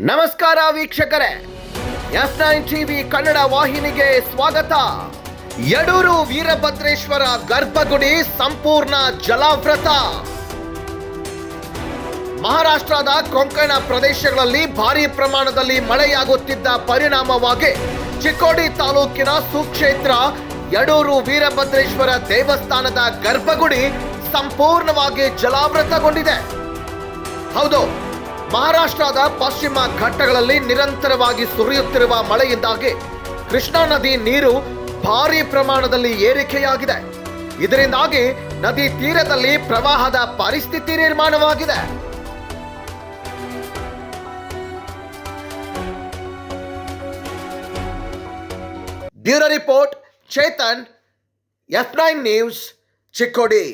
ನಮಸ್ಕಾರ ವೀಕ್ಷಕರೇ, S9 TV Kannada ವಾಹಿನಿಗೆ ಸ್ವಾಗತ. ಯಡೂರು ವೀರಭದ್ರೇಶ್ವರ ಗರ್ಭಗುಡಿ ಸಂಪೂರ್ಣ ಜಲಾವೃತ. ಮಹಾರಾಷ್ಟ್ರದ ಕೊಂಕಣ ಪ್ರದೇಶಗಳಲ್ಲಿ ಭಾರೀ ಪ್ರಮಾಣದಲ್ಲಿ ಮಳೆಯಾಗುತ್ತಿದ್ದ ಪರಿಣಾಮವಾಗಿ ಚಿಕ್ಕೋಡಿ ತಾಲೂಕಿನ ಸುಕ್ಷೇತ್ರ ಯಡೂರು ವೀರಭದ್ರೇಶ್ವರ ದೇವಸ್ಥಾನದ ಗರ್ಭಗುಡಿ ಸಂಪೂರ್ಣವಾಗಿ ಜಲಾವೃತಗೊಂಡಿದೆ. ಹೌದು, ಮಹಾರಾಷ್ಟ್ರದ ಪಶ್ಚಿಮ ಘಟ್ಟಗಳಲ್ಲಿ ನಿರಂತರವಾಗಿ ಸುರಿಯುತ್ತಿರುವ ಮಳೆಯಿಂದಾಗಿ ಕೃಷ್ಣಾ ನದಿ ನೀರು ಭಾರೀ ಪ್ರಮಾಣದಲ್ಲಿ ಏರಿಕೆಯಾಗಿದೆ. ಇದರಿಂದಾಗಿ ನದಿ ತೀರದಲ್ಲಿ ಪ್ರವಾಹದ ಪರಿಸ್ಥಿತಿ ನಿರ್ಮಾಣವಾಗಿದೆ. Bureau report, Chetan, S9 news, Chikkodi.